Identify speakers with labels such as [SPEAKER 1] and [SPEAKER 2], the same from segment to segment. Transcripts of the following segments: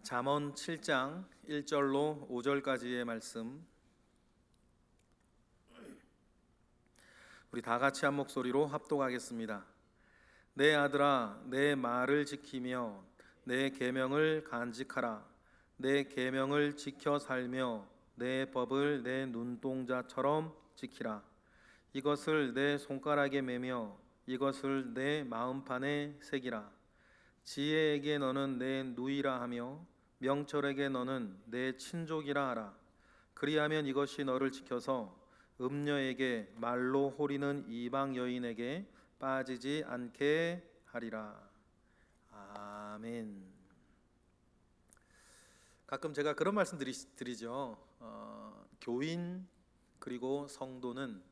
[SPEAKER 1] 잠언 7장 1절로 5절까지의 말씀, 우리 다 같이 한 목소리로 합독하겠습니다. 내 아들아, 내 말을 지키며 내 계명을 간직하라. 내 계명을 지켜 살며 내 법을 내 눈동자처럼 지키라. 이것을 내 손가락에 매며 이것을 내 마음판에 새기라. 지혜에게 너는 내 누이라 하며 명철에게 너는 내 친족이라 하라. 그리하면 이것이 너를 지켜서 음녀에게 말로 호리는 이방 여인에게 빠지지 않게 하리라. 아멘. 가끔 제가 그런 말씀 드리죠. 교인 그리고 성도는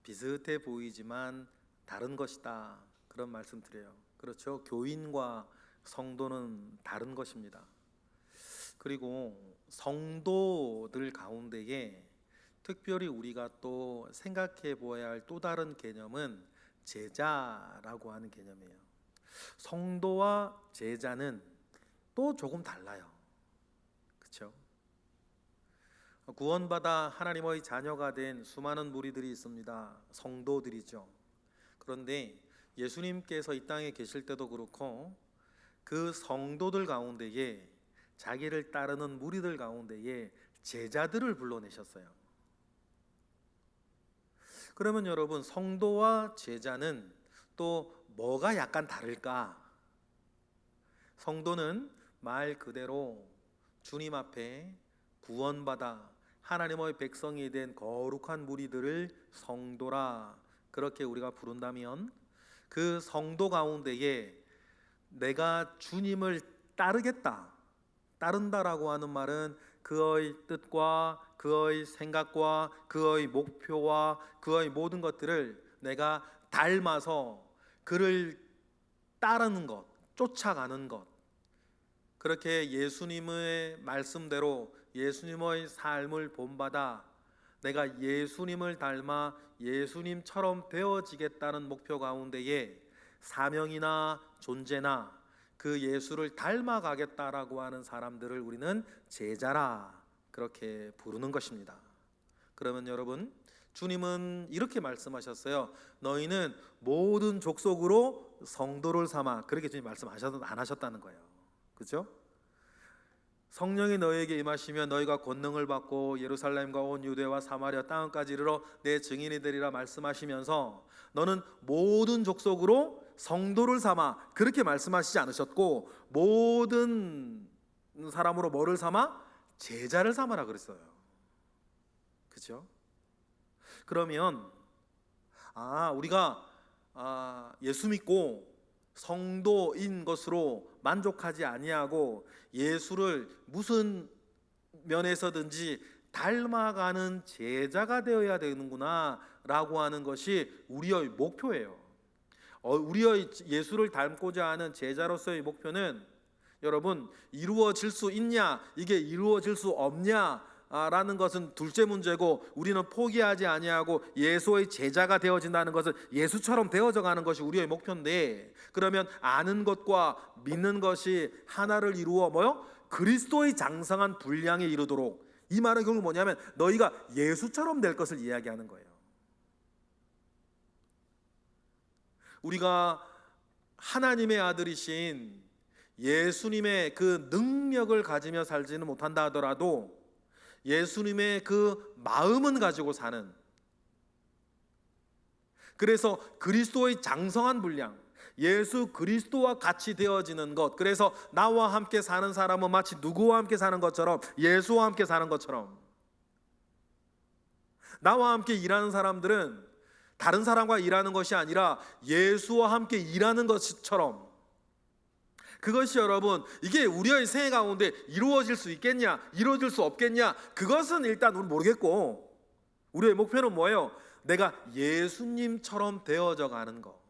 [SPEAKER 1] 비슷해 보이지만 다른 것이다, 그런 말씀 드려요. 그렇죠. 교인과 성도는 다른 것입니다. 그리고 성도들 가운데에 특별히 우리가 또 생각해 보아야 할 또 다른 개념은 제자라고 하는 개념이에요. 성도와 제자는 또 조금 달라요. 그렇죠? 구원받아 하나님의 자녀가 된 수많은 무리들이 있습니다. 성도들이죠. 그런데 예수님께서 이 땅에 계실 때도 그렇고 그 성도들 가운데에, 자기를 따르는 무리들 가운데에 제자들을 불러내셨어요. 그러면 여러분, 성도와 제자는 또 뭐가 약간 다를까? 성도는 말 그대로 주님 앞에 구원받아 하나님의 백성이 된 거룩한 무리들을 성도라, 그렇게 우리가 부른다면, 그 성도 가운데에 내가 주님을 따른다라고 하는 말은 그의 뜻과 그의 생각과 그의 목표와 그의 모든 것들을 내가 닮아서 그를 따르는 것, 쫓아가는 것, 그렇게 예수님의 말씀대로 예수님의 삶을 본받아 내가 예수님을 닮아 예수님처럼 되어지겠다는 목표 가운데에 사명이나 존재나 그 예수를 닮아가겠다라고 하는 사람들을 우리는 제자라, 그렇게 부르는 것입니다. 그러면 여러분, 주님은 이렇게 말씀하셨어요. 너희는 모든 족속으로 성도를 삼아, 그렇게 주님 말씀 안 하셨다는 거예요. 그렇죠? 성령이 너희에게 임하시면 너희가 권능을 받고 예루살렘과 온 유대와 사마리아 땅까지 이르러 내 증인이 되리라 말씀하시면서 너는 모든 족속으로 성도를 삼아, 그렇게 말씀하시지 않으셨고, 모든 사람으로 뭐를 삼아? 제자를 삼아라 그랬어요. 그렇죠? 그러면 우리가 예수 믿고 성도인 것으로 만족하지 아니하고 예수를 무슨 면에서든지 닮아가는 제자가 되어야 되는구나 라고 하는 것이 우리의 목표예요. 우리의 예수를 닮고자 하는 제자로서의 목표는, 여러분, 이루어질 수 있냐, 이게 이루어질 수 없냐 라는 것은 둘째 문제고, 우리는 포기하지 아니하고 예수의 제자가 되어진다는 것은 예수처럼 되어져 가는 것이 우리의 목표인데, 그러면 아는 것과 믿는 것이 하나를 이루어 그리스도의 장성한 분량에 이르도록, 이 말은 결국 뭐냐면 너희가 예수처럼 될 것을 이야기하는 거예요. 우리가 하나님의 아들이신 예수님의 그 능력을 가지며 살지는 못한다 하더라도 예수님의 그 마음은 가지고 사는, 그래서 그리스도의 장성한 분량, 예수 그리스도와 같이 되어지는 것, 그래서 나와 함께 사는 사람은 마치 누구와 함께 사는 것처럼, 예수와 함께 사는 것처럼, 나와 함께 일하는 사람들은 다른 사람과 일하는 것이 아니라 예수와 함께 일하는 것처럼, 그것이 여러분, 이게 우리의 생애 가운데 이루어질 수 있겠냐, 이루어질 수 없겠냐, 그것은 일단 우리 모르겠고, 우리의 목표는 뭐예요? 내가 예수님처럼 되어져 가는 것.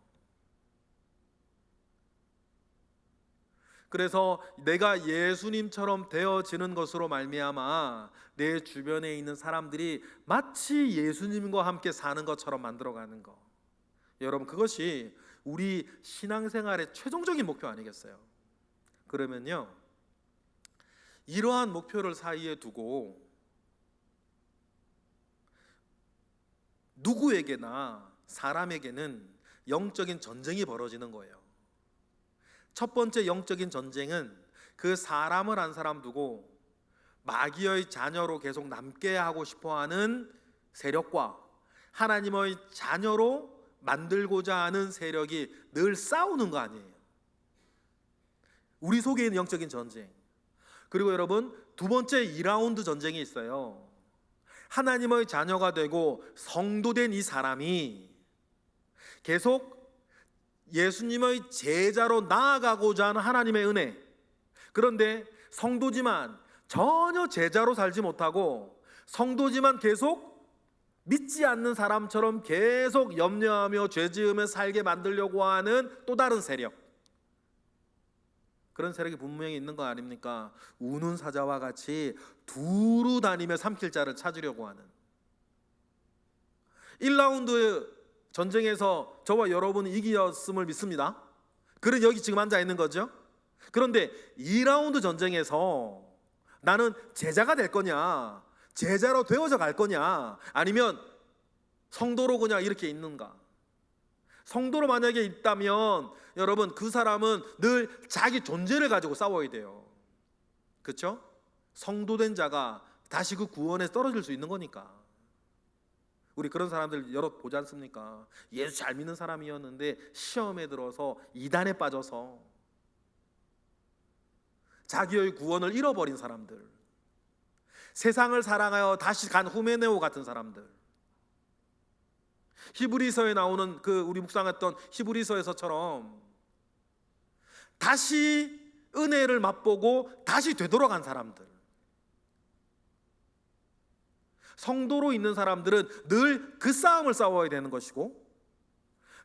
[SPEAKER 1] 그래서 내가 예수님처럼 되어지는 것으로 말미암아 내 주변에 있는 사람들이 마치 예수님과 함께 사는 것처럼 만들어가는 것. 여러분, 그것이 우리 신앙생활의 최종적인 목표 아니겠어요? 그러면요, 이러한 목표를 사이에 두고 누구에게나 사람에게는 영적인 전쟁이 벌어지는 거예요. 첫 번째 영적인 전쟁은 그 사람을 한 사람 두고 마귀의 자녀로 계속 남게 하고 싶어하는 세력과 하나님의 자녀로 만들고자 하는 세력이 늘 싸우는 거 아니에요. 우리 속에 있는 영적인 전쟁. 그리고 여러분, 두 번째 2라운드 전쟁이 있어요. 하나님의 자녀가 되고 성도된 이 사람이 계속 예수님의 제자로 나아가고자 하는 하나님의 은혜, 그런데 성도지만 전혀 제자로 살지 못하고 성도지만 계속 믿지 않는 사람처럼 계속 염려하며 죄지으며 살게 만들려고 하는 또 다른 세력, 그런 세력이 분명히 있는 거 아닙니까? 우는 사자와 같이 두루 다니며 삼킬 자를 찾으려고 하는. 1라운드 전쟁에서 저와 여러분은 이겼음을 믿습니다. 그런 여기 지금 앉아 있는 거죠. 그런데 2라운드 전쟁에서 나는 제자가 될 거냐, 제자로 되어져 갈 거냐, 아니면 성도로 그냥 이렇게 있는가? 성도로 만약에 있다면 여러분, 그 사람은 늘 자기 존재를 가지고 싸워야 돼요. 그렇죠? 성도된 자가 다시 그 구원에 떨어질 수 있는 거니까. 우리 그런 사람들 여러 보지 않습니까? 예수 잘 믿는 사람이었는데 시험에 들어서 이단에 빠져서 자기의 구원을 잃어버린 사람들, 세상을 사랑하여 다시 간 후메네오 같은 사람들, 히브리서에 나오는 그 우리 묵상했던 히브리서에서처럼 다시 은혜를 맛보고 다시 되돌아간 사람들, 성도로 있는 사람들은 늘 그 싸움을 싸워야 되는 것이고,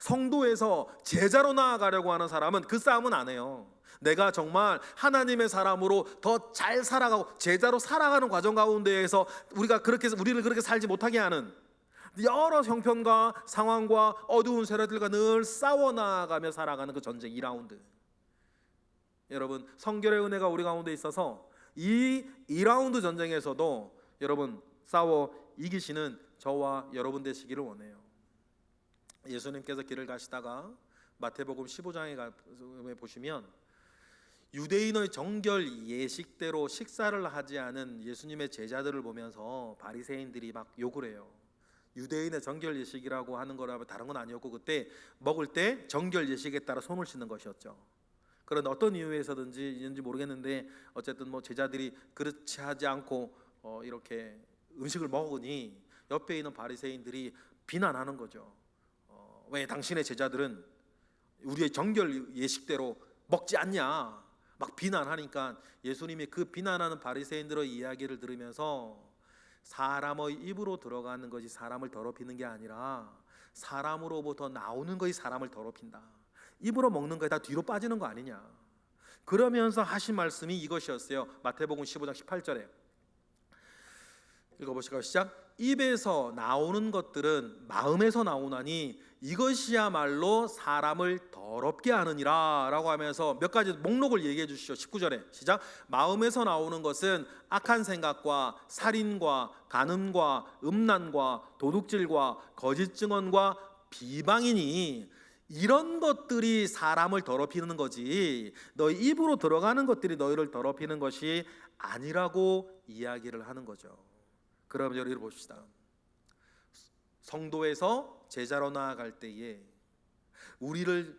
[SPEAKER 1] 성도에서 제자로 나아가려고 하는 사람은 그 싸움은 안 해요. 내가 정말 하나님의 사람으로 더 잘 살아가고 제자로 살아가는 과정 가운데에서 우리를 그렇게 살지 못하게 하는 여러 형편과 상황과 어두운 세력들과 늘 싸워 나가며 살아가는 그 전쟁 2라운드. 여러분, 성결의 은혜가 우리 가운데 있어서 이 2라운드 전쟁에서도 여러분 싸워 이기시는 저와 여러분 되시기를 원해요. 예수님께서 길을 가시다가 마태복음 15장에 보시면 유대인의 정결 예식대로 식사를 하지 않은 예수님의 제자들을 보면서 바리새인들이 막 욕을 해요. 유대인의 정결 예식이라고 하는 거라면 다른 건 아니었고, 그때 먹을 때 정결 예식에 따라 손을 씻는 것이었죠. 그런데 어떤 이유에서든지 있는지 모르겠는데 어쨌든 뭐 제자들이 그렇지 하지 않고 이렇게 음식을 먹으니 옆에 있는 바리새인들이 비난하는 거죠. 왜 당신의 제자들은 우리의 정결 예식대로 먹지 않냐, 막 비난하니까 예수님이 그 비난하는 바리새인들의 이야기를 들으면서 사람의 입으로 들어가는 것이 사람을 더럽히는 게 아니라 사람으로부터 나오는 것이 사람을 더럽힌다. 입으로 먹는 거에 다 뒤로 빠지는 거 아니냐. 그러면서 하신 말씀이 이것이었어요. 마태복음 15장 18절에 읽어보실까요? 시작. 입에서 나오는 것들은 마음에서 나오나니 이것이야말로 사람을 더럽게 하느니라 라고 하면서 몇 가지 목록을 얘기해 주시죠. 19절에 시작. 마음에서 나오는 것은 악한 생각과 살인과 간음과 음란과 도둑질과 거짓 증언과 비방이니 이런 것들이 사람을 더럽히는 거지 너희 입으로 들어가는 것들이 너희를 더럽히는 것이 아니라고 이야기를 하는 거죠. 그럼 여기를 봅시다. 성도에서 제자로 나아갈 때에 우리를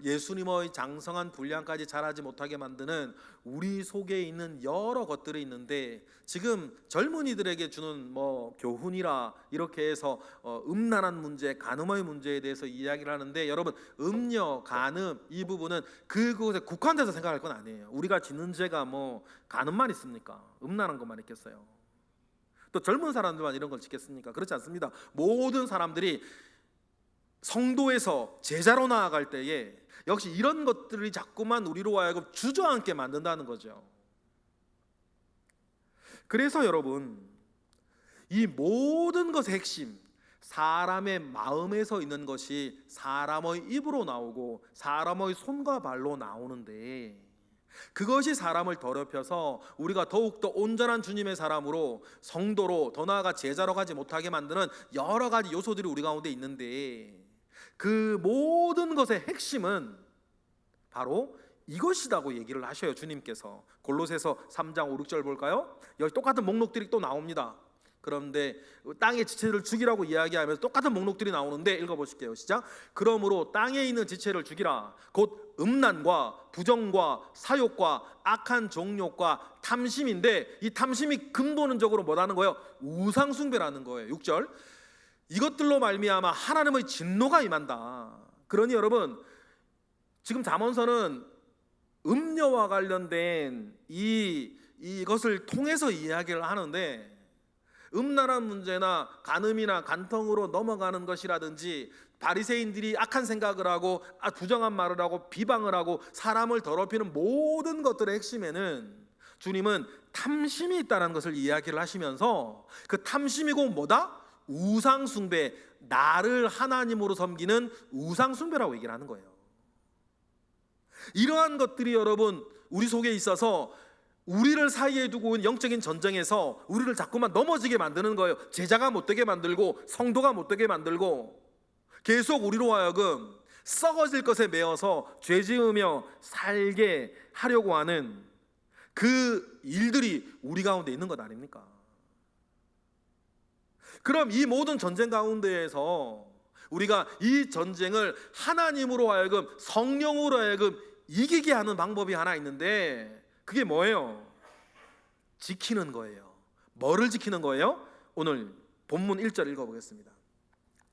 [SPEAKER 1] 예수님의 장성한 분량까지 자라지 못하게 만드는 우리 속에 있는 여러 것들이 있는데, 지금 젊은이들에게 주는 뭐 교훈이라 이렇게 해서 음란한 문제, 간음의 문제에 대해서 이야기를 하는데, 여러분 음녀, 간음 이 부분은 그곳에 국한돼서 생각할 건 아니에요. 우리가 짓는 죄가 뭐 간음만 있습니까? 음란한 것만 있겠어요? 또 젊은 사람들만 이런 걸 짓겠습니까? 그렇지 않습니다. 모든 사람들이 성도에서 제자로 나아갈 때에 역시 이런 것들이 자꾸만 우리로 하여금 주저앉게 만든다는 거죠. 그래서 여러분, 이 모든 것의 핵심, 사람의 마음에서 있는 것이 사람의 입으로 나오고 사람의 손과 발로 나오는데, 그것이 사람을 더럽혀서 우리가 더욱더 온전한 주님의 사람으로, 성도로, 더 나아가 제자로 가지 못하게 만드는 여러 가지 요소들이 우리 가운데 있는데, 그 모든 것의 핵심은 바로 이것이라고 얘기를 하셔요, 주님께서. 골로새서 3장 5, 6절 볼까요? 여기 똑같은 목록들이 또 나옵니다. 그런데 땅의 지체를 죽이라고 이야기하면서 똑같은 목록들이 나오는데 읽어보실게요. 시작. 그러므로 땅에 있는 지체를 죽이라. 곧 음란과 부정과 사욕과 악한 정욕과 탐심인데, 이 탐심이 근본적으로 뭐라는 거예요? 우상숭배라는 거예요. 6절. 이것들로 말미암아 하나님의 진노가 임한다. 그러니 여러분, 지금 잠언서는 음녀와 관련된 이것을 통해서 이야기를 하는데, 음란한 문제나 간음이나 간통으로 넘어가는 것이라든지, 바리새인들이 악한 생각을 하고 부정한 말을 하고 비방을 하고 사람을 더럽히는 모든 것들의 핵심에는 주님은 탐심이 있다는 것을 이야기를 하시면서, 그 탐심이고 뭐다? 우상숭배, 나를 하나님으로 섬기는 우상숭배라고 얘기를 하는 거예요. 이러한 것들이 여러분 우리 속에 있어서 우리를 사이에 두고 있는 영적인 전쟁에서 우리를 자꾸만 넘어지게 만드는 거예요. 제자가 못되게 만들고 성도가 못되게 만들고, 계속 우리로 하여금 썩어질 것에 매여서 죄 지으며 살게 하려고 하는 그 일들이 우리 가운데 있는 것 아닙니까? 그럼 이 모든 전쟁 가운데에서 우리가 이 전쟁을 하나님으로 하여금, 성령으로 하여금 이기게 하는 방법이 하나 있는데, 그게 뭐예요? 지키는 거예요. 뭐를 지키는 거예요? 오늘 본문 1절 읽어보겠습니다.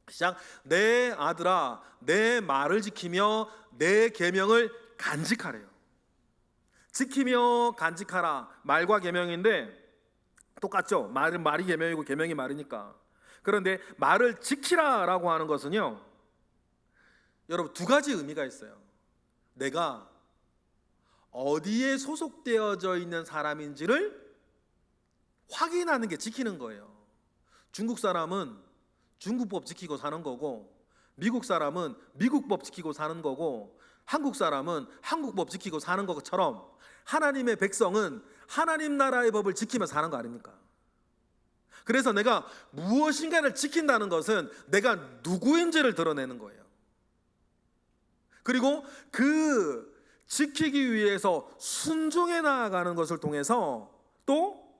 [SPEAKER 1] 시작. 내 아들아, 내 말을 지키며 내 계명을 간직하래요. 지키며 간직하라, 말과 계명인데 똑같죠? 말이 계명이고 계명이 말이니까. 그런데 말을 지키라라고 하는 것은요, 여러분 두 가지 의미가 있어요. 내가 어디에 소속되어져 있는 사람인지를 확인하는 게 지키는 거예요. 중국 사람은 중국법 지키고 사는 거고, 미국 사람은 미국법 지키고 사는 거고, 한국 사람은 한국법 지키고 사는 것처럼 하나님의 백성은 하나님 나라의 법을 지키며 사는 거 아닙니까? 그래서 내가 무엇인가를 지킨다는 것은 내가 누구인지를 드러내는 거예요. 그리고 그 지키기 위해서 순종해 나아가는 것을 통해서 또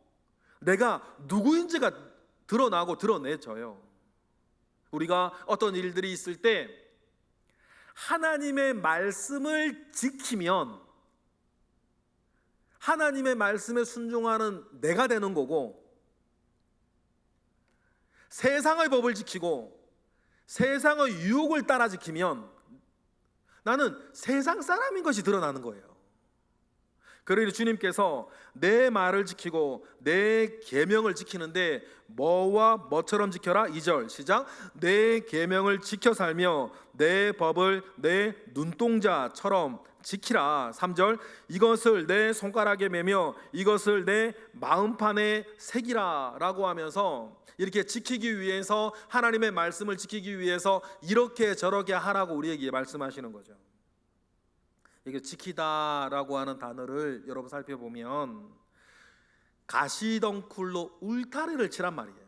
[SPEAKER 1] 내가 누구인지가 드러나고 드러내져요. 우리가 어떤 일들이 있을 때 하나님의 말씀을 지키면 하나님의 말씀에 순종하는 내가 되는 거고, 세상의 법을 지키고 세상의 유혹을 따라 지키면 나는 세상 사람인 것이 드러나는 거예요. 그러니 주님께서 내 말을 지키고 내 계명을 지키는데 뭐와 뭐처럼 지켜라? 2절 시작. 내 계명을 지켜 살며 내 법을 내 눈동자처럼 지키라. 3절 이것을 내 손가락에 매며 이것을 내 마음판에 새기라 라고 하면서, 이렇게 지키기 위해서, 하나님의 말씀을 지키기 위해서 이렇게 저렇게 하라고 우리에게 말씀하시는 거죠. 이게 지키다라고 하는 단어를 여러분 살펴보면 가시덩굴로 울타리를 치란 말이에요.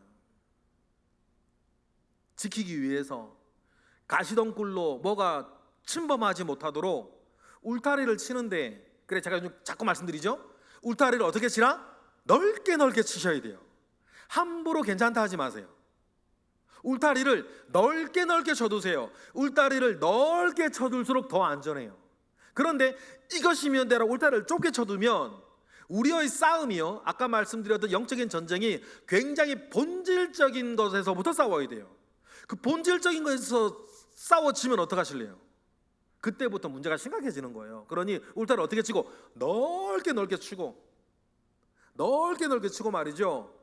[SPEAKER 1] 지키기 위해서 가시덩굴로 뭐가 침범하지 못하도록 울타리를 치는데, 그래 제가 자꾸 말씀드리죠. 울타리를 어떻게 치라? 넓게 넓게 치셔야 돼요. 함부로 괜찮다 하지 마세요. 울타리를 넓게 넓게 쳐두세요. 울타리를 넓게 쳐둘수록 더 안전해요. 그런데 이것이면 되라고 울타리를 좁게 쳐두면 우리의 싸움이요, 아까 말씀드렸던 영적인 전쟁이 굉장히 본질적인 것에서부터 싸워야 돼요. 그 본질적인 것에서 싸워지면 어떡하실래요? 그때부터 문제가 심각해지는 거예요. 그러니 울타리를 어떻게 치고? 넓게 넓게 치고, 넓게 넓게 치고 말이죠.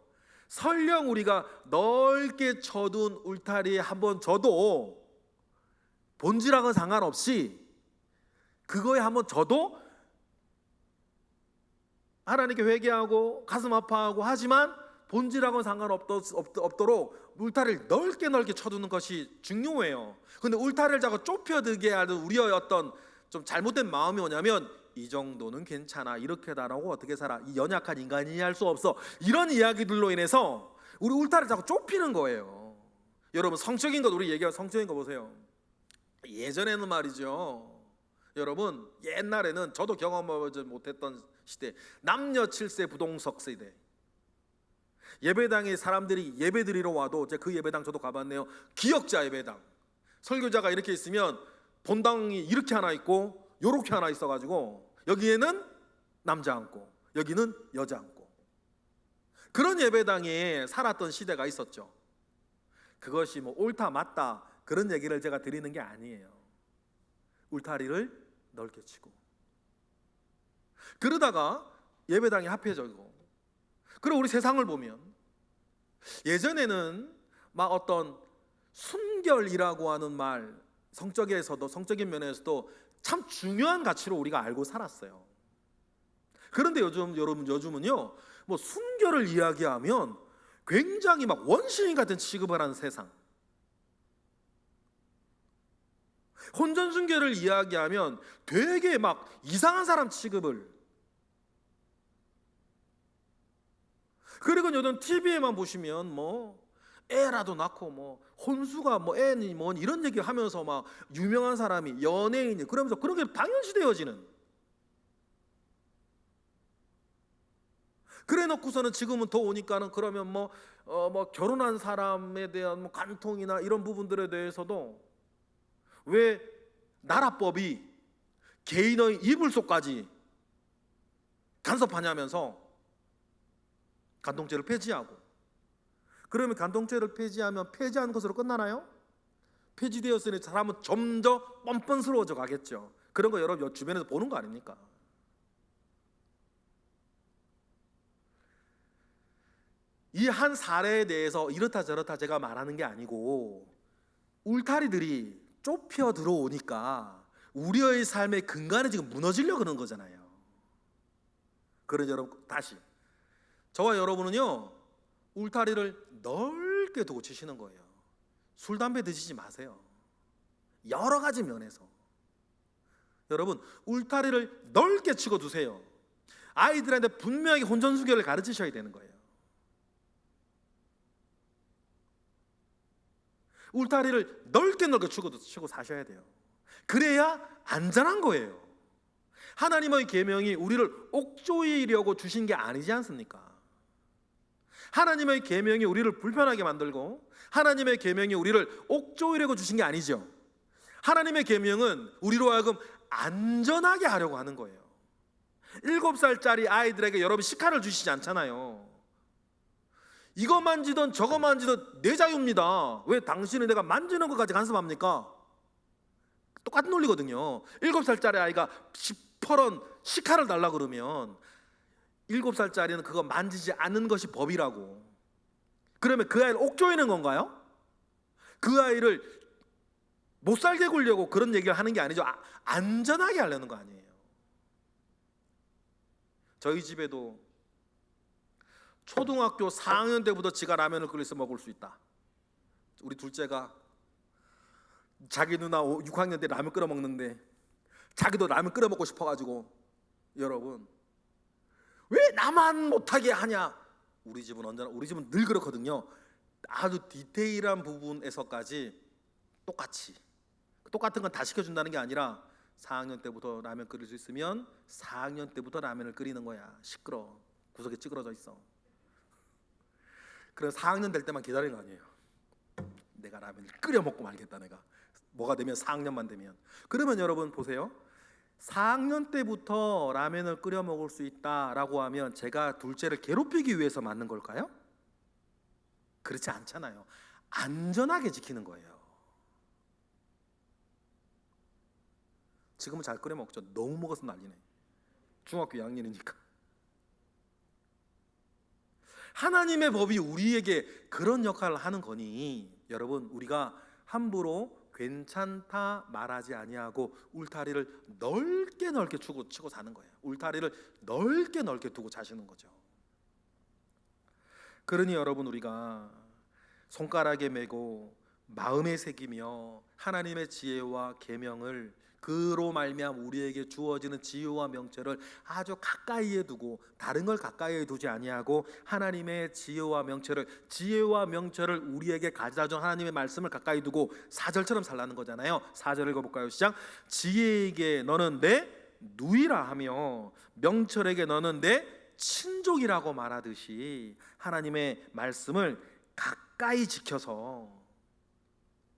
[SPEAKER 1] 설령 우리가 넓게 쳐둔 울타리에 한번 져도 본질하고는 상관없이 그거에 한번 져도 하나님께 회개하고 가슴 아파하고 하지만 본질하고는 상관없도록 울타리를 넓게 넓게 쳐두는 것이 중요해요. 근데 울타리를 자꾸 좁혀들게 하는 우리의 어떤 좀 잘못된 마음이 뭐냐면 이 정도는 괜찮아, 이렇게 다라고 어떻게 살아, 이 연약한 인간이 할 수 없어, 이런 이야기들로 인해서 우리 울타리를 자꾸 좁히는 거예요. 여러분, 성적인 것, 우리 얘기할 성적인 거 보세요. 예전에는 말이죠, 여러분, 옛날에는 저도 경험하지 못했던 시대, 남녀 7세 부동석 세대, 예배당에 사람들이 예배 드리러 와도, 그 예배당 저도 가봤네요. 기역자 예배당, 설교자가 이렇게 있으면 본당이 이렇게 하나 있고 요렇게 하나 있어가지고 여기에는 남자 앉고 여기는 여자 앉고, 그런 예배당에 살았던 시대가 있었죠. 그것이 뭐 옳다 맞다 그런 얘기를 제가 드리는 게 아니에요. 울타리를 넓게 치고 그러다가 예배당이 합해지고, 그리고 우리 세상을 보면 예전에는 막 어떤 순결이라고 하는 말, 성적에서도, 성적인 면에서도 참 중요한 가치로 우리가 알고 살았어요. 그런데 요즘은요, 뭐 순결을 이야기하면 굉장히 막 원시인 같은 취급을 하는 세상, 혼전순결을 이야기하면 되게 막 이상한 사람 취급을. 그리고 요즘 TV에만 보시면 뭐 애라도 낳고 뭐 혼수가 뭐 애니 뭐 이런 얘기 하면서 막 유명한 사람이, 연예인이 그러면서 그런 게 당연시 되어지는, 그래 놓고서는 지금은 더 오니까는 그러면 뭐 결혼한 사람에 대한 뭐 간통이나 이런 부분들에 대해서도 왜 나라법이 개인의 이불속까지 간섭하냐면서 간통죄를 폐지하고, 그러면 간통죄를 폐지하면 폐지하는 것으로 끝나나요? 폐지되었으니 사람은 점점 뻔뻔스러워져 가겠죠. 그런 거 여러분 주변에서 보는 거 아닙니까? 이 한 사례에 대해서 이렇다 저렇다 제가 말하는 게 아니고, 울타리들이 좁혀 들어오니까 우리의 삶의 근간이 지금 무너지려고 그러는 거잖아요. 그러니 여러분, 다시 저와 여러분은요, 울타리를 넓게 두고 치시는 거예요. 술, 담배 드시지 마세요. 여러 가지 면에서 여러분, 울타리를 넓게 치고 두세요. 아이들한테 분명히 혼전수결을 가르치셔야 되는 거예요. 울타리를 넓게 치고 사셔야 돼요. 그래야 안전한 거예요. 하나님의 계명이 우리를 옥조이려고 주신 게 아니지 않습니까? 하나님의 계명이 우리를 불편하게 만들고 하나님의 계명이 우리를 옥조이려고 주신 게 아니죠. 하나님의 계명은 우리로 하여금 안전하게 하려고 하는 거예요. 7살짜리 아이들에게 여러분 식칼을 주시지 않잖아요. 이거 만지던 저거 만지던 내 자유입니다. 왜 당신은 내가 만지는 것까지 간섭합니까? 똑같은 논리거든요. 7살짜리 아이가 시퍼런 식칼을 달라 그러면 7살짜리는 그거 만지지 않는 것이 법이라고. 그러면 그 아이를 옥조이는 건가요? 그 아이를 못 살게 굴려고 그런 얘기를 하는 게 아니죠. 안전하게 하려는 거 아니에요. 저희 집에도 초등학교 4학년 때부터 지가 라면을 끓여서 먹을 수 있다. 우리 둘째가 자기 누나 6학년 때 라면 끓여 먹는데 자기도 라면 끓여 먹고 싶어가지고, 여러분 왜 나만 못하게 하냐. 우리 집은 늘 그렇거든요. 아주 디테일한 부분에서까지 똑같은 건 다 시켜준다는 게 아니라 4학년 때부터 라면 끓일 수 있으면 4학년 때부터 라면을 끓이는 거야. 시끄러, 구석에 찌그러져 있어. 그래서 4학년 될 때만 기다리는 거 아니에요. 내가 라면을 끓여 먹고 말겠다. 내가 뭐가 되면 4학년만 되면. 그러면 여러분 보세요. 4학년 때부터 라면을 끓여 먹을 수 있다라고 하면 제가 둘째를 괴롭히기 위해서 만든 걸까요? 그렇지 않잖아요. 안전하게 지키는 거예요. 지금은 잘 끓여 먹죠. 너무 먹어서 난리네. 중학교 2학년이니까. 하나님의 법이 우리에게 그런 역할을 하는 거니 여러분, 우리가 함부로 괜찮다 말하지 아니하고 울타리를 넓게 치고 사는 거예요. 울타리를 넓게 두고 자시는 거죠. 그러니 여러분, 우리가 손가락에 메고 마음에 새기며 하나님의 지혜와 계명을 그로 말미암아 우리에게 주어지는 지혜와 명철을 아주 가까이에 두고 다른 걸 가까이에 두지 아니하고 하나님의 지혜와 명철을 우리에게 가져다 준 하나님의 말씀을 가까이 두고 4절처럼 살라는 거잖아요. 4절 읽어볼까요? 시작. 지혜에게 너는 내 누이라 하며 명철에게 너는 내 친족이라고 말하듯이 하나님의 말씀을 가까이 지켜서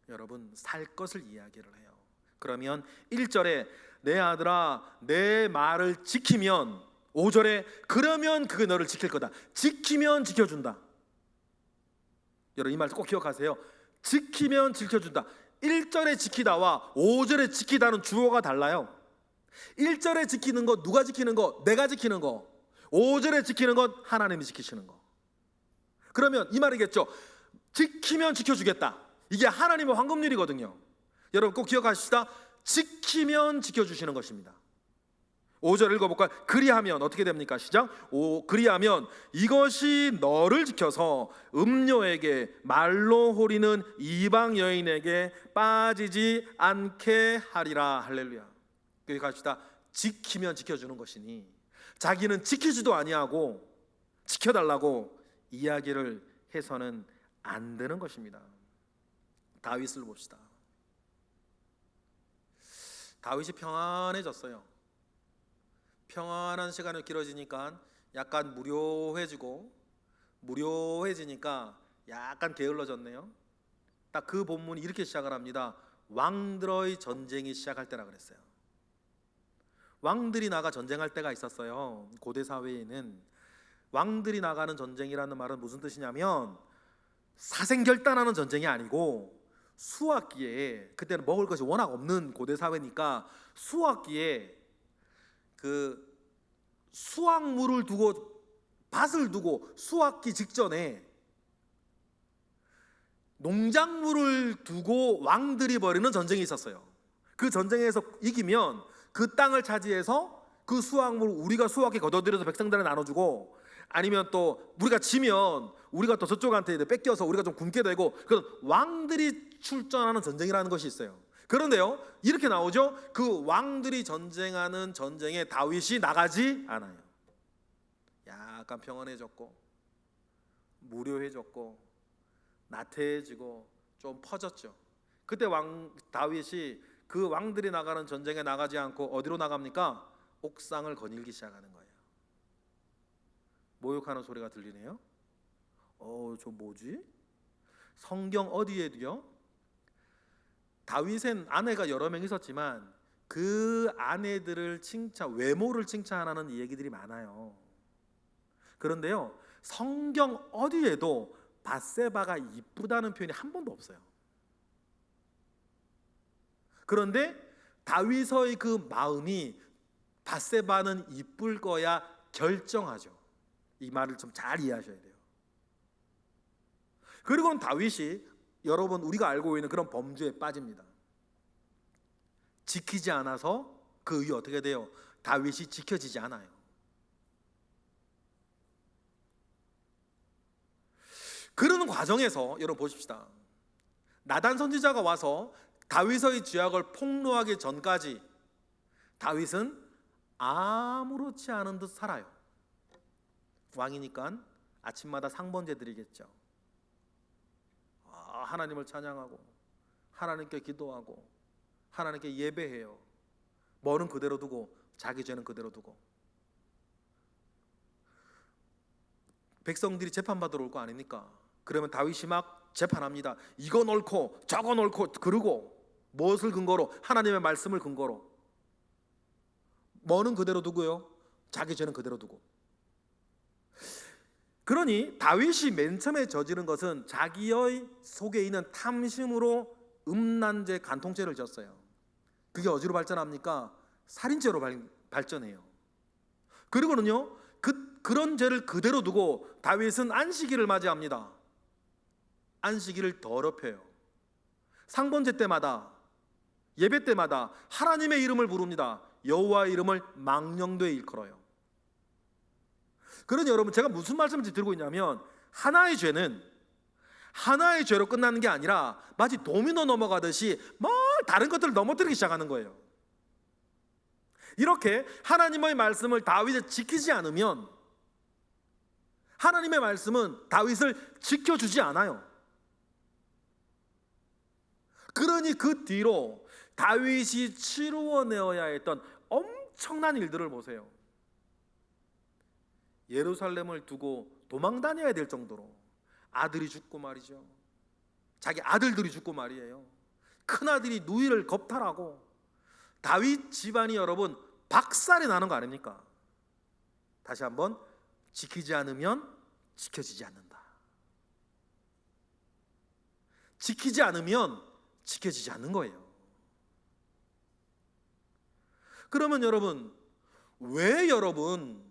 [SPEAKER 1] 여러분 살 것을 이야기를 해요. 그러면 1절에 내 아들아 내 말을 지키면, 5절에 그러면 그게 너를 지킬 거다. 지키면 지켜준다. 여러분 이 말 꼭 기억하세요. 지키면 지켜준다. 1절에 지키다와 5절에 지키다는 주어가 달라요. 1절에 지키는 거 누가 지키는 거? 내가 지키는 거. 5절에 지키는 건 하나님이 지키시는 거. 그러면 이 말이겠죠. 지키면 지켜주겠다. 이게 하나님의 황금률이거든요. 여러분 꼭 기억하십시다. 지키면 지켜주시는 것입니다. 5절 읽어볼까요? 그리하면 어떻게 됩니까? 시작. 그리하면 이것이 너를 지켜서 음료에게 말로 호리는 이방 여인에게 빠지지 않게 하리라. 할렐루야. 여기 갑시다. 지키면 지켜주는 것이니 자기는 지키지도 아니하고 지켜달라고 이야기를 해서는 안 되는 것입니다. 다윗을 봅시다. 다윗이 평안해졌어요. 평안한 시간이 길어지니까 약간 무료해지니까 약간 게을러졌네요. 딱 그 본문이 이렇게 시작을 합니다. 왕들의 전쟁이 시작할 때라 그랬어요. 왕들이 나가 전쟁할 때가 있었어요. 고대 사회에는 왕들이 나가는 전쟁이라는 말은 무슨 뜻이냐면 사생결단하는 전쟁이 아니고 수확기에, 그때는 먹을 것이 워낙 없는 고대 사회니까 수확기에 그 수확물을 두고 밭을 두고 수확기 직전에 농작물을 두고 왕들이 벌이는 전쟁이 있었어요. 그 전쟁에서 이기면 그 땅을 차지해서 그 수확물 우리가 수확에 거둬들여서 백성들에 나눠주고, 아니면 또 우리가 지면 우리가 또 저쪽한테 뺏겨서 우리가 좀 굶게 되고, 그런 왕들이 출전하는 전쟁이라는 것이 있어요. 그런데요 이렇게 나오죠. 그 왕들이 전쟁하는 전쟁에 다윗이 나가지 않아요. 약간 평안해졌고 무료해졌고 나태해지고 좀 퍼졌죠. 그때 다윗이 그 왕들이 나가는 전쟁에 나가지 않고 어디로 나갑니까? 옥상을 거닐기 시작하는 거예요. 모욕하는 소리가 들리네요. 저 뭐지? 성경 어디에도요 다윗은 아내가 여러 명 있었지만 그 아내들을 외모를 칭찬하는 얘기들이 많아요. 그런데요 성경 어디에도 밧세바가 이쁘다는 표현이 한 번도 없어요. 그런데 다윗의 그 마음이 밧세바는 이쁠 거야 결정하죠. 이 말을 좀 잘 이해하셔야 돼요. 그리고는 다윗이 여러분 우리가 알고 있는 그런 범죄에 빠집니다. 지키지 않아서 그 이후 어떻게 돼요? 다윗이 지켜지지 않아요. 그러는 과정에서 여러분 보십시다. 나단 선지자가 와서 다윗의 죄악을 폭로하기 전까지 다윗은 아무렇지 않은 듯 살아요. 왕이니까 아침마다 상번제 드리겠죠. 하나님을 찬양하고 하나님께 기도하고 하나님께 예배해요. 뭐는 그대로 두고 자기 죄는 그대로 두고. 백성들이 재판받으러 올 거 아닙니까? 그러면 다윗이 막 재판합니다. 이건 옳고 저건 옳고, 그러고 무엇을 근거로? 하나님의 말씀을 근거로. 뭐는 그대로 두고요, 자기 죄는 그대로 두고. 그러니 다윗이 맨 처음에 저지른 것은 자기의 속에 있는 탐심으로 음란죄, 간통죄를 졌어요. 그게 어디로 발전합니까? 살인죄로 발전해요. 그리고는요 그런 죄를 그대로 두고 다윗은 안식일을 맞이합니다. 안식일을 더럽혀요. 상번제 때마다, 예배 때마다 하나님의 이름을 부릅니다. 여호와의 이름을 망령되이 일컬어요. 그러니 여러분 제가 무슨 말씀을 드리고 있냐면 하나의 죄는 하나의 죄로 끝나는 게 아니라 마치 도미노 넘어가듯이 뭐 다른 것들을 넘어뜨리기 시작하는 거예요. 이렇게 하나님의 말씀을 다윗이 지키지 않으면 하나님의 말씀은 다윗을 지켜주지 않아요. 그러니 그 뒤로 다윗이 치루어내어야 했던 엄청난 일들을 보세요. 예루살렘을 두고 도망 다녀야 될 정도로 아들이 죽고 말이죠. 자기 아들들이 죽고 말이에요. 큰아들이 누이를 겁탈하고 다윗 집안이 여러분 박살이 나는 거 아닙니까? 다시 한번, 지키지 않으면 지켜지지 않는다. 지키지 않으면 지켜지지 않는 거예요. 그러면 여러분, 왜 여러분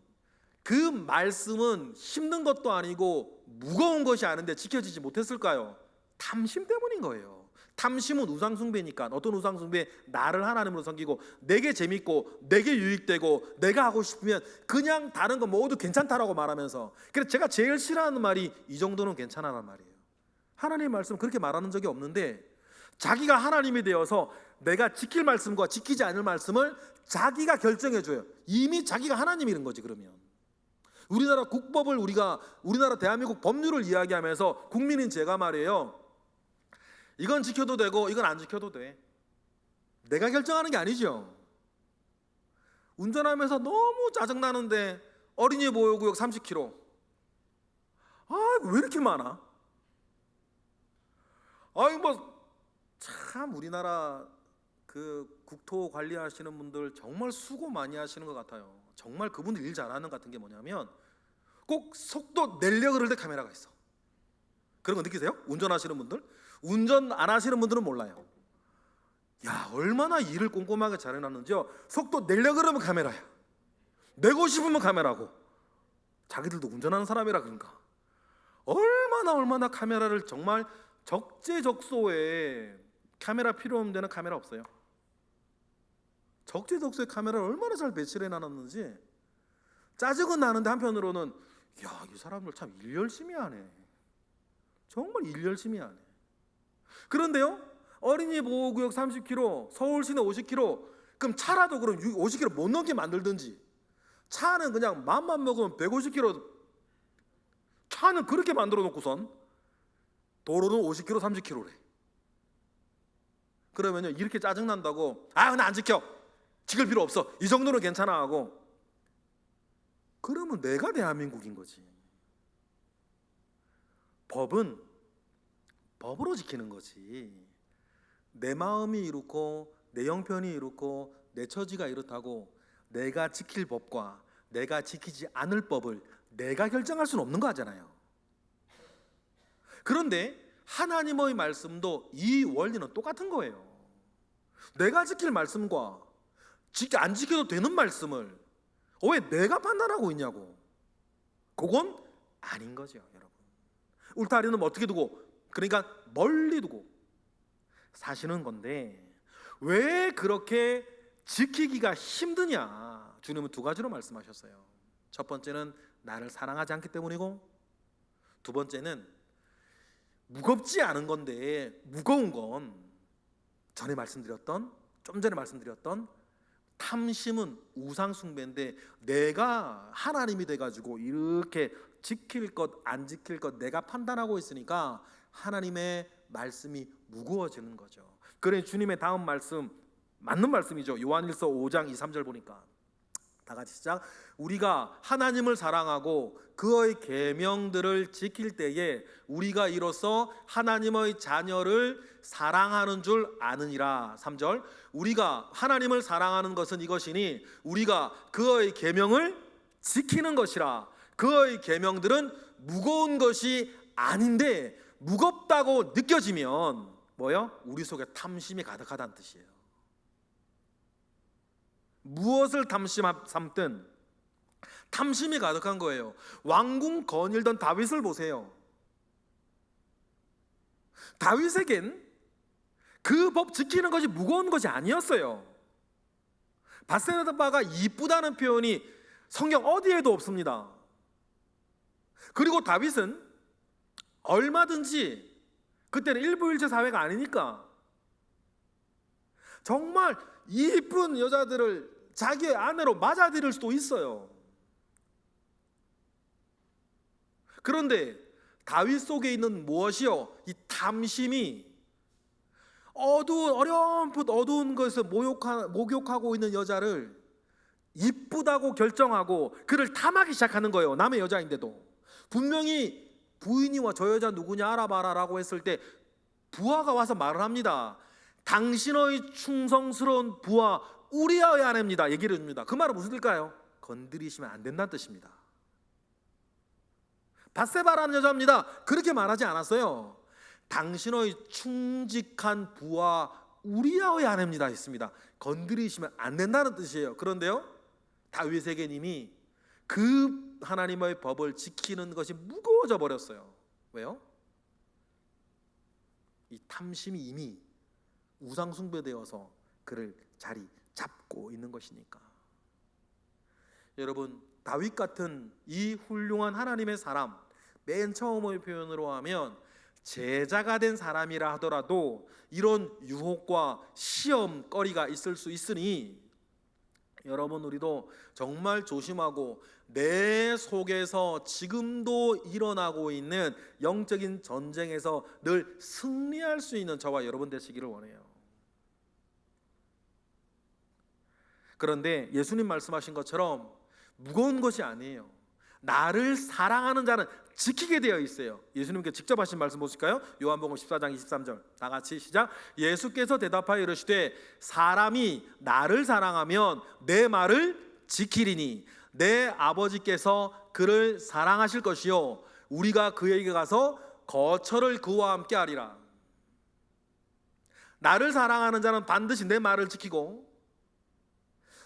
[SPEAKER 1] 그 말씀은 힘든 것도 아니고 무거운 것이 아닌데 지켜지지 못했을까요? 탐심 때문인 거예요. 탐심은 우상숭배니까. 어떤 우상숭배? 나를 하나님으로 섬기고 내게 재밌고 내게 유익되고 내가 하고 싶으면 그냥 다른 거 모두 괜찮다라고 말하면서, 그래서 제가 제일 싫어하는 말이 이 정도는 괜찮아란 말이에요. 하나님의 말씀은 그렇게 말하는 적이 없는데 자기가 하나님이 되어서 내가 지킬 말씀과 지키지 않을 말씀을 자기가 결정해줘요. 이미 자기가 하나님이는 거지. 그러면 우리나라 국법을 우리나라 대한민국 법률을 이야기하면서 국민인 제가 말이에요, 이건 지켜도 되고 이건 안 지켜도 돼. 내가 결정하는 게 아니죠. 운전하면서 너무 짜증나는데 어린이 보호구역 30km. 왜 이렇게 많아? 참 우리나라 그 국토 관리하시는 분들 정말 수고 많이 하시는 것 같아요. 정말 그분들 일 잘하는 것 같은 게 뭐냐면 꼭 속도 내려 그럴 때 카메라가 있어. 그런 거 느끼세요? 운전하시는 분들? 운전 안 하시는 분들은 몰라요. 야, 얼마나 일을 꼼꼼하게 잘 해놨는지요. 속도 내려 그러면 카메라야. 내고 싶으면 카메라고. 자기들도 운전하는 사람이라 그런가. 얼마나 카메라를 정말 적재적소에, 카메라 필요 없는 데는 카메라 없어요. 적재적소에 카메라를 얼마나 잘 배치를 해놨는지 짜증은 나는데 한편으로는 야, 이 사람들 참 일 열심히 하네. 정말 일 열심히 하네. 그런데요, 어린이 보호구역 30km, 서울 시내 50km, 그럼 차라도 그럼 50km 못 넘게 만들든지, 차는 그냥 맘만 먹으면 150km, 차는 그렇게 만들어 놓고선 도로는 50km, 30km래. 그러면요, 이렇게 짜증난다고 근데 안 지켜, 지킬 필요 없어, 이 정도는 괜찮아 하고, 그러면 내가 대한민국인 거지. 법은 법으로 지키는 거지. 내 마음이 이렇고 내 형편이 이렇고 내 처지가 이렇다고 내가 지킬 법과 내가 지키지 않을 법을 내가 결정할 수는 없는 거잖아요. 그런데 하나님의 말씀도 이 원리는 똑같은 거예요. 내가 지킬 말씀과 안 지켜도 되는 말씀을 왜 내가 판단하고 있냐고. 그건 아닌 거죠, 여러분. 울타리는 어떻게 두고, 그러니까 멀리 두고 사시는 건데, 왜 그렇게 지키기가 힘드냐? 주님은 두 가지로 말씀하셨어요. 첫 번째는 나를 사랑하지 않기 때문이고, 두 번째는 무겁지 않은 건데 무거운 건 좀 전에 말씀드렸던 탐심은 우상숭배인데, 내가 하나님이 돼가지고 이렇게 지킬 것 안 지킬 것 내가 판단하고 있으니까 하나님의 말씀이 무거워지는 거죠. 그래 주님의 다음 말씀 맞는 말씀이죠. 요한일서 5장 2, 3절 보니까 다 같이 시작. 우리가 하나님을 사랑하고 그의 계명들을 지킬 때에 우리가 이로써 하나님의 자녀를 사랑하는 줄 아느니라. 3절. 우리가 하나님을 사랑하는 것은 이것이니 우리가 그의 계명을 지키는 것이라. 그의 계명들은 무거운 것이 아닌데 무겁다고 느껴지면 뭐요? 우리 속에 탐심이 가득하다는 뜻이에요. 무엇을 탐심 삼든 탐심이 가득한 거예요. 왕궁 거닐던 다윗을 보세요. 다윗에겐 그 법 지키는 것이 무거운 것이 아니었어요. 밧세바가 이쁘다는 표현이 성경 어디에도 없습니다. 그리고 다윗은 얼마든지, 그때는 일부일체 사회가 아니니까 정말 이쁜 여자들을 자기의 아내로 맞아들일 수도 있어요. 그런데 다윗 속에 있는 무엇이요? 이 탐심이 어렴풋 어두운 것을 목욕하고 있는 여자를 이쁘다고 결정하고 그를 탐하기 시작하는 거예요. 남의 여자인데도. 분명히 부인이와 저 여자 누구냐 알아봐라 라고 했을 때 부하가 와서 말을 합니다. 당신의 충성스러운 부하 우리아의 아내입니다. 얘기를 해줍니다. 그 말은 무슨 뜻일까요? 건드리시면 안 된다는 뜻입니다. 밧세바라는 여자입니다. 그렇게 말하지 않았어요. 당신의 충직한 부하 우리아의 아내입니다 했습니다. 건드리시면 안 된다는 뜻이에요. 그런데요, 다윗에게 이미 그 하나님의 법을 지키는 것이 무거워져 버렸어요. 왜요? 이 탐심이 이미 우상 숭배되어서 그를 자리 잡고 있는 것이니까. 여러분, 다윗 같은 이 훌륭한 하나님의 사람, 맨 처음의 표현으로 하면 제자가 된 사람이라 하더라도 이런 유혹과 시험거리가 있을 수 있으니 여러분, 우리도 정말 조심하고 내 속에서 지금도 일어나고 있는 영적인 전쟁에서 늘 승리할 수 있는 저와 여러분 되시기를 원해요. 그런데 예수님 말씀하신 것처럼 무거운 것이 아니에요. 나를 사랑하는 자는 지키게 되어 있어요. 예수님께 직접 하신 말씀 보실까요? 요한복음 14장 23절 다 같이 시작. 예수께서 대답하여 이르시되 사람이 나를 사랑하면 내 말을 지키리니 내 아버지께서 그를 사랑하실 것이요 우리가 그에게 가서 거처를 그와 함께 하리라. 나를 사랑하는 자는 반드시 내 말을 지키고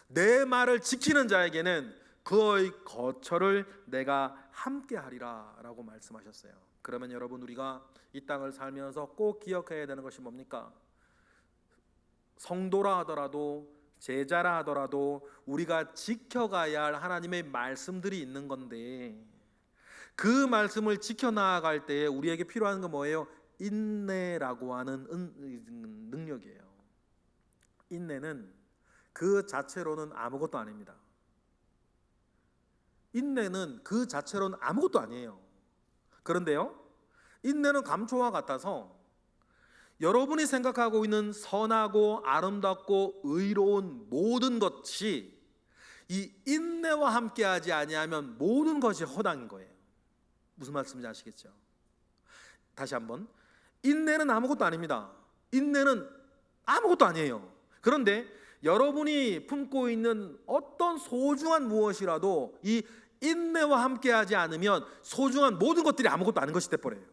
[SPEAKER 1] 내 말을 지키는 자에게는 그의 거처를 내가 함께 하리라 라고 말씀하셨어요. 그러면 여러분, 우리가 이 땅을 살면서 꼭 기억해야 되는 것이 뭡니까? 성도라 하더라도 제자라 하더라도 우리가 지켜가야 할 하나님의 말씀들이 있는 건데, 그 말씀을 지켜나갈 때에 우리에게 필요한 건 뭐예요? 인내라고 하는 능력이에요. 인내는 그 자체로는 아무것도 아닙니다. 인내는 그 자체로는 아무것도 아니에요. 그런데요, 인내는 감초와 같아서 여러분이 생각하고 있는 선하고 아름답고 의로운 모든 것이 이 인내와 함께하지 아니하면 모든 것이 허당인 거예요. 무슨 말씀인지 아시겠죠? 다시 한번, 인내는 아무것도 아닙니다. 인내는 아무것도 아니에요. 그런데 여러분이 품고 있는 어떤 소중한 무엇이라도 이 인내와 함께하지 않으면 소중한 모든 것들이 아무것도 아닌 것이 돼버려요.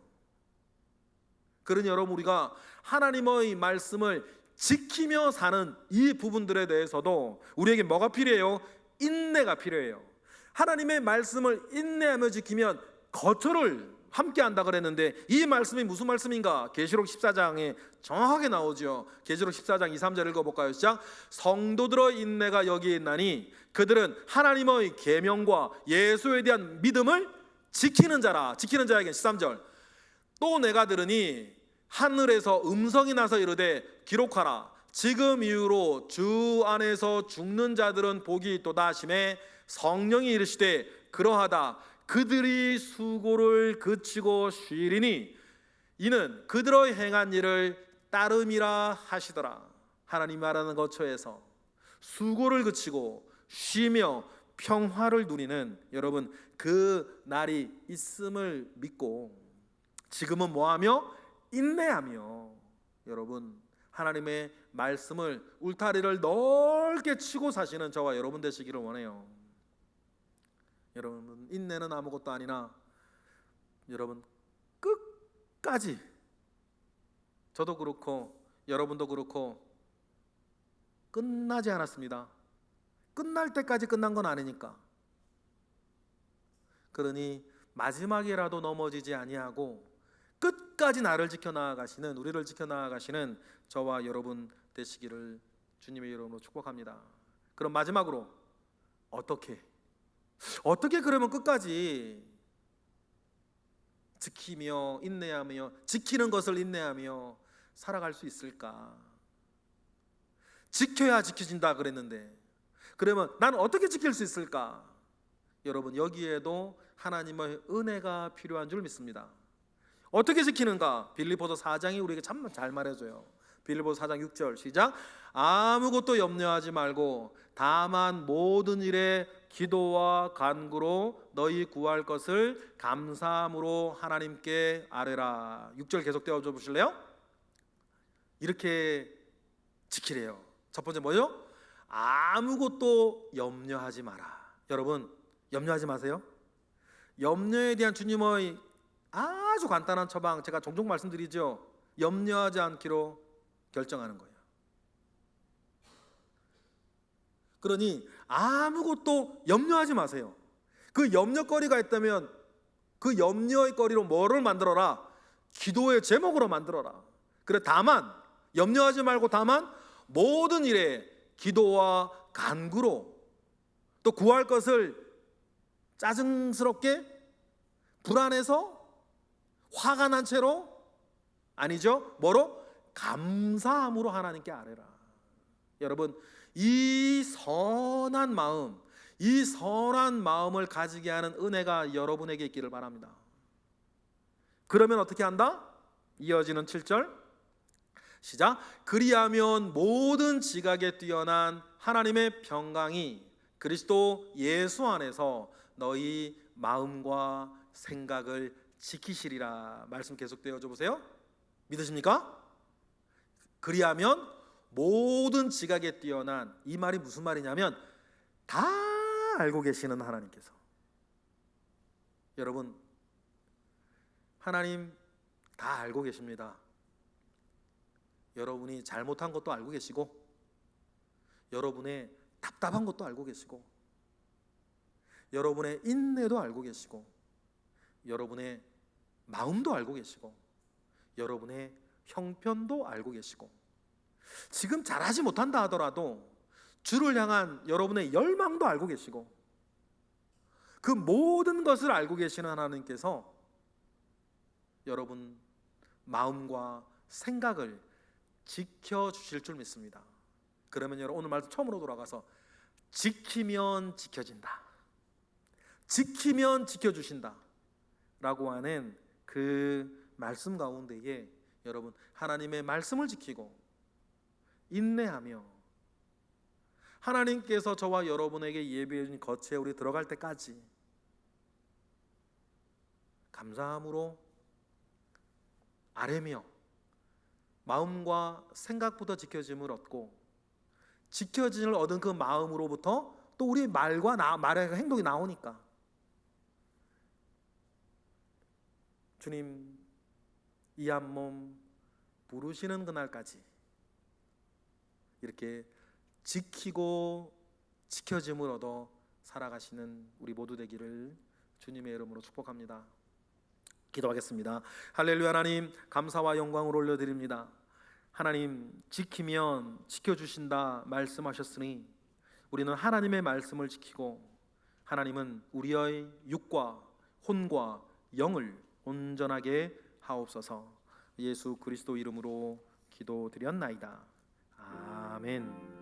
[SPEAKER 1] 그러니 여러분, 우리가 하나님의 말씀을 지키며 사는 이 부분들에 대해서도 우리에게 뭐가 필요해요? 인내가 필요해요. 하나님의 말씀을 인내하며 지키면 거처를 함께 한다 그랬는데 이 말씀이 무슨 말씀인가? 계시록 14장에 정확하게 나오죠. 계시록 14장 2, 3절 읽어볼까요? 시작. 성도들의 인내가 여기에 있나니 그들은 하나님의 계명과 예수에 대한 믿음을 지키는 자라. 지키는 자에게 13절. 또 내가 들으니 하늘에서 음성이 나서 이르되 기록하라. 지금 이후로 주 안에서 죽는 자들은 복이 있도다 하시매 성령이 이르시되 그러하다. 그들이 수고를 그치고 쉬리니 이는 그들의 행한 일을 따름이라 하시더라. 하나님 말하는 거처에서 수고를 그치고 쉬며 평화를 누리는 여러분, 그 날이 있음을 믿고 지금은 뭐하며? 인내하며 여러분, 하나님의 말씀을 울타리를 넓게 치고 사시는 저와 여러분 되시기를 원해요. 여러분, 인내는 아무것도 아니나 여러분, 끝까지 저도 그렇고 여러분도 그렇고 끝나지 않았습니다. 끝날 때까지 끝난 건 아니니까. 그러니 마지막이라도 넘어지지 아니하고 끝까지 나를 지켜나가시는, 우리를 지켜나가시는 저와 여러분 되시기를 주님의 이름으로 축복합니다. 그럼 마지막으로 어떻게 그러면 끝까지 지키며 인내하며 지키는 것을 인내하며 살아갈 수 있을까? 지켜야 지켜진다 그랬는데 그러면 나는 어떻게 지킬 수 있을까? 여러분, 여기에도 하나님의 은혜가 필요한 줄 믿습니다. 어떻게 지키는가? 빌립보서 4장이 우리에게 참 잘 말해줘요. 빌립보서 4장 6절 시작. 아무것도 염려하지 말고 다만 모든 일에 기도와 간구로 너희 구할 것을 감사함으로 하나님께 아뢰라. 6절 계속 떼어줘 보실래요? 이렇게 지키래요. 첫 번째 뭐요? 아무것도 염려하지 마라. 여러분, 염려하지 마세요. 염려에 대한 주님의 아주 간단한 처방, 제가 종종 말씀드리죠. 염려하지 않기로 결정하는 거예요. 그러니 아무것도 염려하지 마세요. 그 염려거리가 있다면 그 염려의 거리로 뭐를 만들어라? 기도의 제목으로 만들어라. 그래, 다만 염려하지 말고 다만 모든 일에 기도와 간구로, 또 구할 것을 짜증스럽게 불안해서 화가 난 채로, 아니죠, 뭐로? 감사함으로 하나님께 아뢰라. 여러분, 이 선한 마음, 이 선한 마음을 가지게 하는 은혜가 여러분에게 있기를 바랍니다. 그러면 어떻게 한다? 이어지는 7절 시작. 그리하면 모든 지각에 뛰어난 하나님의 평강이 그리스도 예수 안에서 너희 마음과 생각을 지키시리라. 말씀 계속 떼어줘 보세요. 믿으십니까? 그리하면 모든 지각에 뛰어난, 이 말이 무슨 말이냐면 다 알고 계시는 하나님께서, 여러분, 하나님 다 알고 계십니다. 여러분이 잘못한 것도 알고 계시고, 여러분의 답답한 것도 알고 계시고, 여러분의 인내도 알고 계시고, 여러분의 마음도 알고 계시고, 여러분의 형편도 알고 계시고, 지금 잘하지 못한다 하더라도 주를 향한 여러분의 열망도 알고 계시고, 그 모든 것을 알고 계시는 하나님께서 여러분 마음과 생각을 지켜주실 줄 믿습니다. 그러면 여러분, 오늘 말씀 처음으로 돌아가서 지키면 지켜진다, 지키면 지켜주신다 라고 하는 그 말씀 가운데에 여러분, 하나님의 말씀을 지키고 인내하며 하나님께서 저와 여러분에게 예비해 주신 거처에 우리 들어갈 때까지 감사함으로 아뢰며 마음과 생각부터 지켜짐을 얻고, 지켜짐을 얻은 그 마음으로부터 또 우리 말과 말의 행동이 나오니까 주님 이 한 몸 부르시는 그날까지 이렇게 지키고 지켜짐을 얻어 살아가시는 우리 모두 되기를 주님의 이름으로 축복합니다. 기도하겠습니다. 할렐루야. 하나님, 감사와 영광을 올려드립니다. 하나님, 지키면 지켜주신다 말씀하셨으니 우리는 하나님의 말씀을 지키고, 하나님은 우리의 육과 혼과 영을 온전하게 하옵소서. 예수 그리스도 이름으로 기도드렸나이다. 아멘.